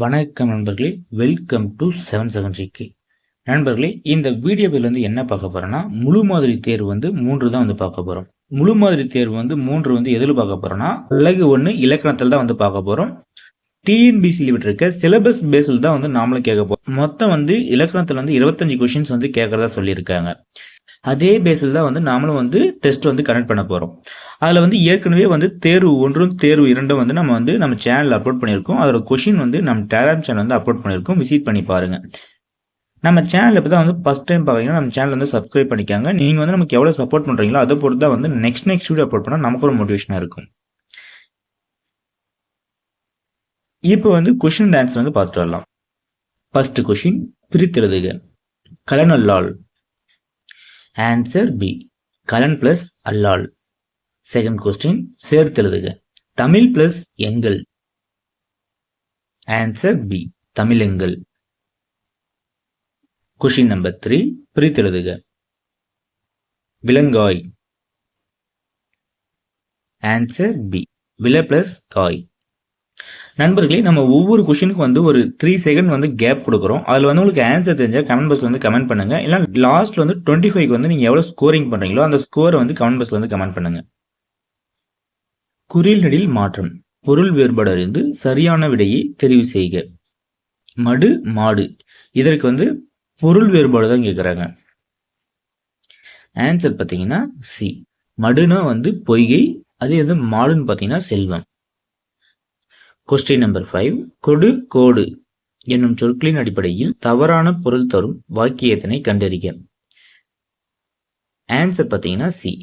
வணக்கம் நண்பர்களே, welcome to 773K. நண்பர்களே, இந்த வீடியோவில் என்ன பார்க்க போறோம்னா, முழு மாதிரி தேர்வு 3 தான் பார்க்க போறோம். முழு மாதிரி தேர்வு 3 எதில் பார்க்க போறோம்னா, அழகு 1 இலக்கணத்தில் தான் பார்க்க போறோம். டிஎன்பிசியில் விட்டுருக்க சிலபஸ் பேஸில் தான் நாமளும் கேட்க போறோம். மொத்தம் இலக்கணத்தில் 25 கொஸ்டின்ஸ் கேட்கறதா சொல்லியிருக்காங்க. அதே பேஸில் தான் நாமளும் டெஸ்ட் கனெக்ட் பண்ண போறோம். அதில் ஏற்கனவே தேர்வு 1 தேர்வு 2 நம்ம சேனலில் அப்லோட் பண்ணியிருக்கோம். அதோட கொஷின் நம்ம டெலிகிராம் சேனல் அப்லோட் பண்ணியிருக்கோம். விசிட் பண்ணி பாருங்க. நம்ம சேனல் இப்போ தான் ஃபர்ஸ்ட் டைம் பார்க்குறீங்கன்னா நம்ம சேனல் சப்ஸ்கிரைப் பண்ணிக்காங்க. நீங்கள் நமக்கு எவ்வளோ சப்போர்ட் பண்ணுறீங்களோ அதை பொறுத்து தான் நெக்ஸ்ட் வீடியோ அப்லோட் பண்ணால் நமக்கு ஒரு மோட்டிவேஷனாக இருக்கும். இப்போ கொஷின் ஆன்சர் பார்த்துட்டு வரலாம். ஃபர்ஸ்ட் கொஷின், பிரித்தெழுதுக. கலனல்லால். ஆன்சர் பி, கலன் பிளஸ் அல்லால். செகண்ட் கொஸ்டின், சேர்த்தெழுதுக. தமிழ் பிளஸ் எங்கள். ஆன்சர் பி, தமிழெங்கள். கொஸ்டின் நம்பர் 3, பிரித்தெழுதுக. விலங்காய். ஆன்சர் பி, வில பிளஸ் காய். நண்பர்களே, நம்ம ஒவ்வொரு கொஸ்டினுக்கும் ஒரு 3 செகண்ட் கேப் கொடுக்குறோம். அதில் உங்களுக்கு ஆன்சர் தெரிஞ்சால் கமெண்ட் பாக்ஸ்ல கமெண்ட் பண்ணுங்க. இல்லை லாஸ்ட்ல 25க்கு நீங்க எவ்வளவு ஸ்கோரிங் பண்றீங்களோ அந்த ஸ்கோரை கமெண்ட் பாக்ஸ்ல கமெண்ட் பண்ணுங்க. குறில் நெடில் மாற்றம். பொருள் வேறுபாடு அறிந்து சரியான விடையை தெரிவு செய்க. மடு, மாடு. இதற்கு பொருள் வேறுபாடு தான் கேட்குறாங்க. ஆன்சர் பார்த்தீங்கன்னா சி, மடுனா பொய்கை, அதே மாடுன்னு பார்த்தீங்கன்னா செல்வம். கொஸ்டின் நம்பர் 5, கொடு கோடு என்னும் சொற்களின் அடிப்படையில் தவறான பொருள் தரும் வாக்கியத்தினை கண்டறிக. ஆன்சர் பார்த்தீங்கன்னா சி,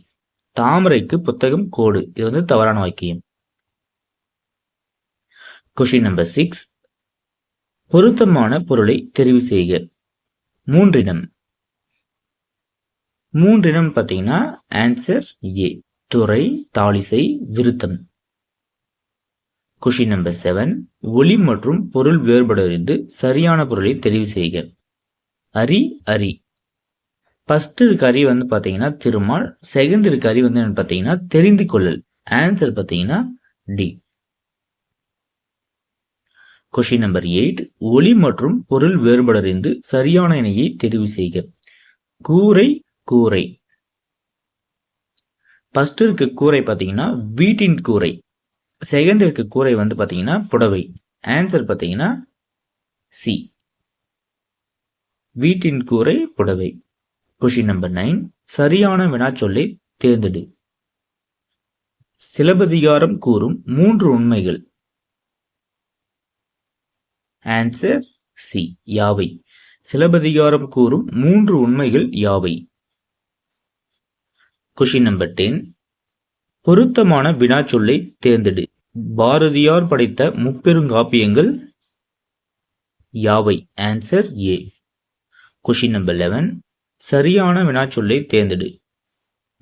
தாமரைக்கு புத்தகம் கோடு. இது தவறான வாக்கியம். கொஸ்டின் நம்பர் 6, பொருத்தமான பொருளை தெரிவு செய்க. மூன்றினம். மூன்றினம் பார்த்தீங்கன்னா ஆன்சர் ஏ, துறை, தாளிசை, விருத்தம். கொஸ்டின் நம்பர் 7, ஒலி மற்றும் பொருள் வேறுபாடு அறிந்து சரியான பொருளை தெரிவு செய்க. அரி, அரி. ஃபர்ஸ்ட் இருக்க அரி பார்த்தீங்கன்னா திருமால், செகண்ட் இருக்க அரி பார்த்தீங்கன்னா தெரிந்து கொள்ளல். ஆன்சர் பார்த்தீங்கன்னா டி. கொஸ்டின் நம்பர் 8, ஒலி மற்றும் பொருள் வேறுபாடு அறிந்து சரியான இணையை தெரிவு செய்க. கூரை, கூரை. ஃபர்ஸ்ட் இருக்க கூரை பார்த்தீங்கன்னா வீட்டின் கூரை, செகண்ட் இருக்க கூரை பார்த்தீங்கன்னா புடவை. ஆன்சர் பார்த்தீங்கன்னா சி, வீட்டின் கூரை புடவை. கொஸ்டின் நம்பர் 9, சரியான வினாச்சொல்லை தேர்ந்தெடு. சிலப்பதிகாரம் கூறும் 3 உண்மைகள். ஆன்சர் சி, யாவை. சிலப்பதிகாரம் கூறும் 3 உண்மைகள் யாவை. கொஸ்டின் நம்பர் 10, பொருத்தமான வினாச்சொல்லை தேர்ந்தெடு. பாரதியார் படைத்த முப்பெருங்காப்பியங்கள் யாவை. Answer A. கொஸ்டின் நம்பர் 11, சரியான வினாச்சொல்லை தேர்ந்தெடு.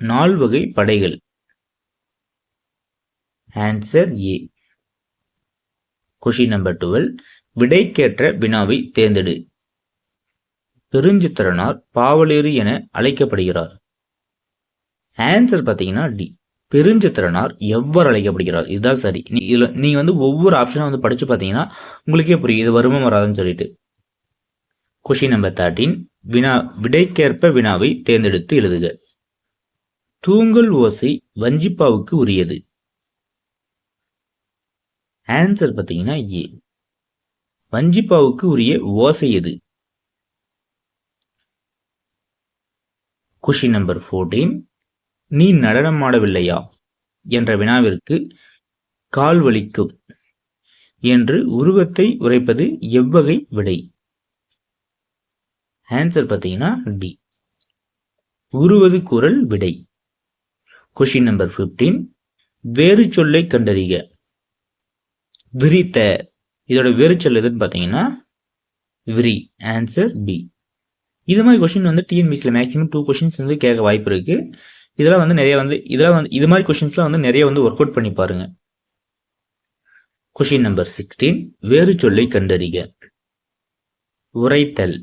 4 வகை படைகள். Answer A. கொஸ்டின் நம்பர் 12, விடைக்கேற்ற வினாவை தேர்ந்தெடு. பெருஞ்சித்திரனார் பாவலேறு என அழைக்கப்படுகிறார். ஆன்சர் பார்த்தீங்கன்னா டி, பெருஞ்சித்திரனார் எவ்வாறு அழைக்கப்படுகிறார். இதுதான் சரி. இதுல நீங்க ஒவ்வொரு ஆப்ஷனும் படிச்சு பார்த்தீங்கன்னா உங்களுக்கே புரியும் இது வருமா வராதுன்னு சொல்லிட்டு. கொஸ்டின் நம்பர் 13, விடைக்கேற்ப வினாவை தேர்ந்தெடுத்து எழுதுக. தூங்கல் ஓசை வஞ்சிப்பாவுக்கு உரியது. ஆன்சர் பார்த்தீங்கன்னா ஏ, வஞ்சிப்பாவுக்கு உரிய ஓசை எது. கொஸ்டின் நம்பர் 14, நீ நடனம் ஆடவில்லையா என்ற வினாவிற்கு கால் வலிக்கும் என்று உருவத்தை உரைப்பது எவ்வகை விடை. ஆன்சர் பார்த்தீங்கன்னா டி, உருவது குரல் விடை. கொஸ்டின் நம்பர் 15, வேறு சொல்லை கண்டறிக. விரித்த. இதோட வேறு சொல் எதுன்னு பார்த்தீங்கன்னா விரி. Answer B. இது மாதிரி கொஸ்டின் டிஎன்பிசியில் மேக்ஸிமம் 2 கொஸ்டின்ஸ் கேட்க வாய்ப்பு இருக்கு. இதெல்லாம் நிறைய இதெல்லாம் இது மாதிரி கொஸ்டின்ஸ்லாம் நிறைய ஒர்க் அவுட் பண்ணி பாருங்க. கொஸ்டின் நம்பர் 16, வேறு சொல்லை கண்டறிக. உரைத்தல்.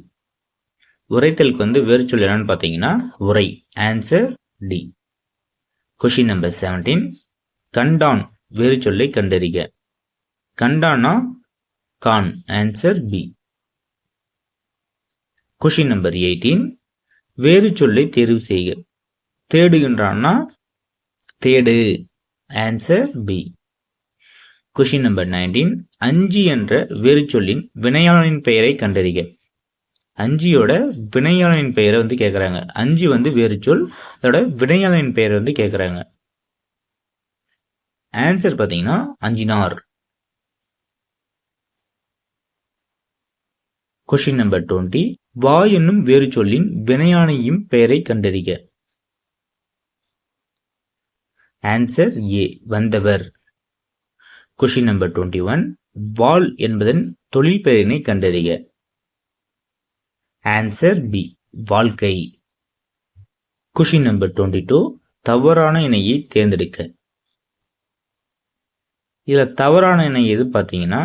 உரைத்தலுக்கு வேறு சொல் என்னன்னு பார்த்தீங்கன்னா உரை. Answer D. கொஸ்டின் நம்பர் 17, கண்டான் வேறு சொல்லை கண்டறிக. கண்டான்னா கான். Answer B. Question number 18. வேறு சொல்லை தேர்வு செய்க. தேடுகின்றான்னா தேடு. Answer B. Question number 19. அஞ்சி என்ற வேறு சொல்லின் வினையாளனின் பெயரை கண்டறிக. அஞ்சியோட வினையாளனின் பெயரை வந்து கேட்குறாங்க. அஞ்சி வந்து வேறு சொல், அதோட வினையாளனின் பெயரை வந்து கேட்குறாங்க. ஆன்சர் பார்த்தீங்கன்னா அஞ்சினார். Question number 20. வா என்னும் வேறு சொல்லின் வினையாளையும் பெயரை கண்டறிக. Answer A. வந்தவர். Question number 21. வாள் என்பதன் தொழில் பெயரினை கண்டறிக. Answer B. வாழ்க்கை. Question number 22. தவறான இணையை தேர்ந்தெடுக்க. இதுல தவறான இணை எது பார்த்தீங்கன்னா,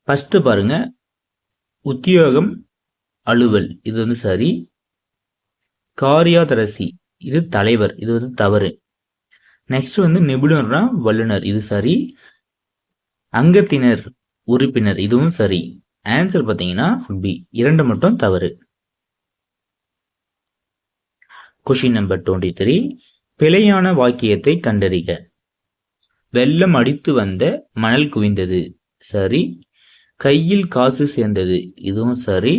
ஃபர்ஸ்ட் பாருங்க, உத்தியோகம் அலுவல், இது வந்து சரி. காரியாதரசி, இது தலைவர், இது வந்து தவறு. நெக்ஸ்ட் வந்து நிபுணர்னா வல்லுனர், இது சரி. அங்கத்தினர் உறுப்பினர், இதுவும் சரி. ஆன்சர் பார்த்தீங்கன்னா பி. 2 மட்டும் தவறு. Question number 23. பிழையான வாக்கியத்தை கண்டறிக. வெள்ளம் அடித்து வந்த மணல் குவிந்தது, சரி. கையில் காசு சேர்ந்தது, இதுவும் சரி.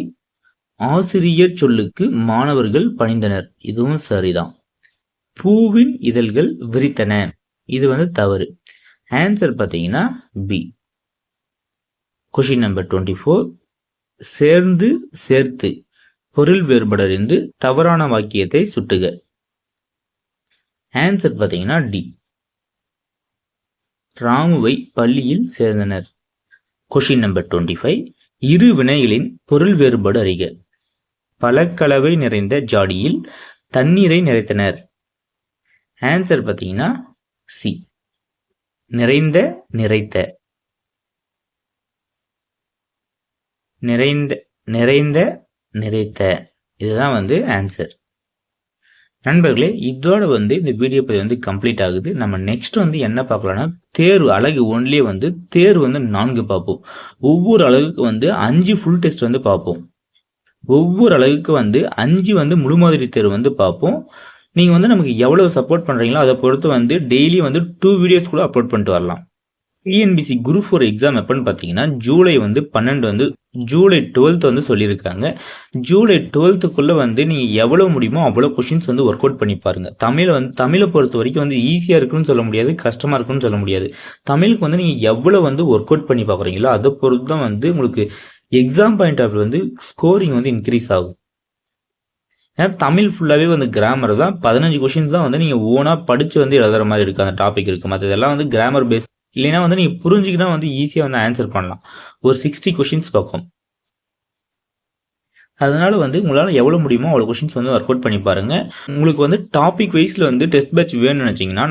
ஆசிரியர் சொல்லுக்கு மாணவர்கள் பணிந்தனர், இதுவும் சரிதான். பூவின் இதழ்கள் விரித்தன, இது வந்து தவறு. ஆன்சர் பார்த்தீங்கன்னா பி. Question number 24. சேர்ந்து சேர்த்து பொருள் வேறுபடறிந்து தவறான வாக்கியத்தை சுட்டுக. ஆன்சர் பார்த்தீங்கன்னா டி. ராமுவை பள்ளியில் சேர்ந்தனர். Question number 25. இரு வினைகளின் பொருள் வேறுபாடு அறிக. பழக்கலவை நிறைந்த ஜாடியில் தண்ணீரை நிறைத்தனர். ஆன்சர் பார்த்தீங்கன்னா சி. நிறைந்த நிறைத்த. நிறைந்த நிறைந்த நிறைத்த, இதுதான் வந்து ஆன்சர். நண்பர்களே, இதோட வந்து இந்த வீடியோ பதிவு வந்து கம்ப்ளீட் ஆகுது. நம்ம நெக்ஸ்ட் வந்து என்ன பார்க்கலாம்னா, தேர்வு அழகு ஒன்றிலே வந்து தேர்வு வந்து 4 பார்ப்போம். ஒவ்வொரு அழகுக்கு வந்து 5 ஃபுல் டெஸ்ட் வந்து பார்ப்போம். ஒவ்வொரு அழகுக்கு வந்து 5 வந்து முழு மாதிரி தேர்வு வந்து பார்ப்போம். நீங்கள் வந்து நமக்கு எவ்வளவு சப்போர்ட் பண்ணுறீங்களோ அதை பொறுத்து வந்து டெய்லி வந்து 2 வீடியோஸ் கூட அப்லோட் பண்ணிட்டு வரலாம். டிஎன்பிசி குரூப் 4 எக்ஸாம் எப்பன்னு பார்த்தீங்கன்னா ஜூலை வந்து 12 வந்து ஜூலை 12th வந்து சொல்லியிருக்காங்க. ஜூலை 12th வந்து நீங்கள் எவ்வளோ முடியுமோ அவ்வளோ கொஷின்ஸ் வந்து ஒர்க் அவுட் பண்ணி பாருங்க. தமிழை பொறுத்த வரைக்கும் வந்து ஈஸியாக இருக்குன்னு சொல்ல முடியாது, கஷ்டமாக இருக்குன்னு சொல்ல முடியாது. தமிழுக்கு வந்து நீங்கள் எவ்வளோ வந்து ஒர்க் அவுட் பண்ணி பார்க்குறீங்களோ அதை பொறுத்து தான் வந்து உங்களுக்கு எக்ஸாம் பாயிண்ட் ஆஃப் வந்து ஸ்கோரிங் வந்து இன்க்ரீஸ் ஆகும். ஏன்னா தமிழ் ஃபுல்லாகவே வந்து கிராமர் தான். 15 கொஷின்ஸ் தான் வந்து நீங்கள் ஓனாக படித்து வந்து எழுதுற மாதிரி இருக்குது, அந்த டாபிக் இருக்குது. மற்றதெல்லாம் வந்து கிராமர் பேஸ். இல்லைன்னா வந்து நீங்கள் புரிஞ்சுக்கிட்டா வந்து ஈஸியாக வந்து ஆன்சர் பண்ணலாம். ஒரு 60 கொஷின்ஸ் பார்க்கும். அதனால வந்து உங்களால் எவ்வளோ முடியுமோ அவ்வளோ கொஷின்ஸ் வந்து ஒர்க் அவுட் பண்ணி பாருங்க. உங்களுக்கு வந்து டாபிக் வைஸில் வந்து டெஸ்ட் பேட்ச் வேணும்னு நினச்சிங்கன்னா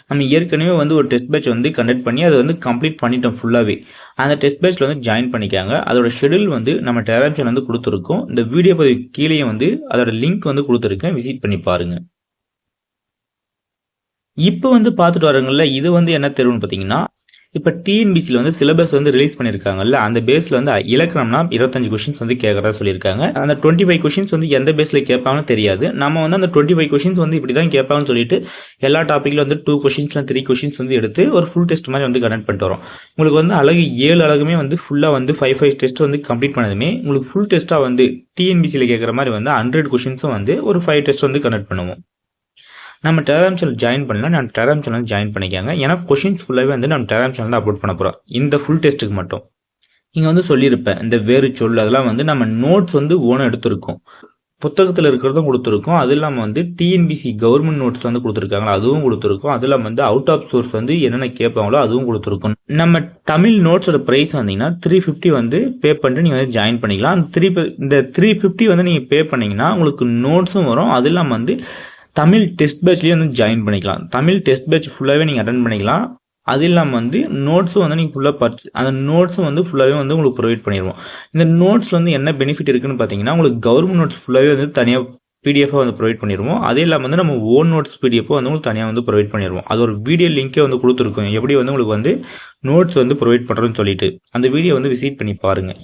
நம்ம ஏற்கனவே வந்து ஒரு டெஸ்ட் பேட்ச் வந்து கண்டக்ட் பண்ணி அதை வந்து கம்ப்ளீட் பண்ணிட்டோம் ஃபுல்லாகவே. அந்த டெஸ்ட் பேட்ச்சில் வந்து ஜாயின் பண்ணிக்காங்க. அதோட ஷெடியூல் வந்து நம்ம டெலிகிராம் சேனல் வந்து கொடுத்துருக்கோம். இந்த வீடியோ பதிவு கீழே வந்து அதோட லிங்க் வந்து கொடுத்துருக்கேன், விசிட் பண்ணி பாருங்க. இப்போ வந்து பார்த்துட்டு வரவங்கள இது வந்து என்ன தேர்வுன்னு பார்த்தீங்கன்னா, இப்போ டிஎன்பிசியில் வந்து சிலபஸ் வந்து ரிலீஸ் பண்ணியிருக்காங்கல்ல, அந்த பேஸில் வந்து இலக்கணம்னா 25 கொஷின்ஸ் வந்து கேட்கறதா சொல்லியிருக்காங்க. அந்த 25 கொஷின்ஸ் வந்து எந்த பேஸில் கேட்பாங்கன்னு தெரியாது. நம்ம வந்து அந்த 25 கொஷின்ஸ் வந்து இப்படி தான் கேட்பாங்கன்னு சொல்லிட்டு எல்லா டாப்பிக்கில் வந்து 2 கொஷின்ஸ்ல 3 கொஷின்ஸ் வந்து எடுத்து ஒரு ஃபுல் டெஸ்ட் மாதிரி வந்து கண்டக்ட் பண்ணிட்டு வரோம். உங்களுக்கு வந்து அழகு 7 அழகுமே வந்து ஃபுல்லாக வந்து 5 டெஸ்ட் வந்து கம்ப்ளீட் பண்ணதுமே உங்களுக்கு ஃபுல் டெஸ்ட்டாக வந்து டிஎன்பிசியில் கேட்குற மாதிரி வந்து 100 கொஷின்ஸும் வந்து ஒரு 5 டெஸ்ட் வந்து கண்டக்ட் பண்ணுவோம். நம்ம டெலிகிராம் சேனல் ஜாயின் பண்ணலாம், நான் டெலிகிராம் சேனல் ஜாயின் பண்ணிக்காங்க. ஏன்னா கொஷின்ஸ் ஃபுல்லாகவே வந்து நம்ம டெலிகிராம் சேனல் தான் அப்லோட் பண்ண போகிறோம் இந்த ஃபுல் டெஸ்ட்டுக்கு மட்டும். இங்கே வந்து சொல்லியிருப்பேன், இந்த வேறு சொல் அதெல்லாம் வந்து நம்ம நோட்ஸ் வந்து ஓனாக எடுத்திருக்கோம். புத்தகத்தில் இருக்கிறதும் கொடுத்துருக்கோம். அது இல்லாமல் வந்து டிஎன்பிசி கவர்மெண்ட் நோட்ஸ் வந்து கொடுத்துருக்காங்களா, அதுவும் கொடுத்துருக்கோம். அது இல்லாமல் வந்து அவுட் ஆஃப் சோர்ஸ் வந்து என்னென்ன கேட்பாங்களோ அதுவும் கொடுத்துருக்கோம். நம்ம தமிழ் நோட்ஸோட ப்ரைஸ் வந்தீங்கன்னா 350 வந்து பே பண்ணிட்டு நீங்கள் வந்து ஜாயின் பண்ணிக்கலாம். இந்த 350 வந்து நீங்கள் பே பண்ணிங்கன்னா உங்களுக்கு நோட்ஸும் வரும். அது இல்லாமல் வந்து தமிழ் டெஸ்ட் பேட்ச்லேயே வந்து ஜாயின் பண்ணிக்கலாம். தமிழ் டெஸ்ட் பேட்ச் ஃபுல்லாகவே நீங்கள் அட்டன் பண்ணிக்கலாம். அது இல்லாமல் வந்து நோட்ஸும் வந்து நீங்கள் ஃபுல்லாக அந்த நோட்ஸும் வந்து ஃபுல்லாகவே வந்து உங்களுக்கு ப்ரொவைட் பண்ணிடுவோம். இந்த நோட்ஸ் வந்து என்ன பெனிஃபிட் இருக்குன்னு பார்த்தீங்கன்னா, உங்களுக்கு கவர்மெண்ட் நோட்ஸ் ஃபுல்லாகவே வந்து தனியாக பிடிஎஃபாக வந்து ப்ரொவைட் பண்ணிடுவோம். அதே இல்லாமல் வந்து நம்ம ஓன் நோட்ஸ் பிடிஎஃப் வந்து உங்களுக்கு தனியாக வந்து ப்ரொவைட் பண்ணிடுவோம். அது ஒரு வீடியோ லிங்கே வந்து கொடுத்துருக்கோம் எப்படி வந்து உங்களுக்கு வந்து நோட்ஸ் வந்து ப்ரொவைட் பண்ணுறோன்னு சொல்லிட்டு அந்த வீடியோ வந்து விசிட் பண்ணி பாருங்கள்.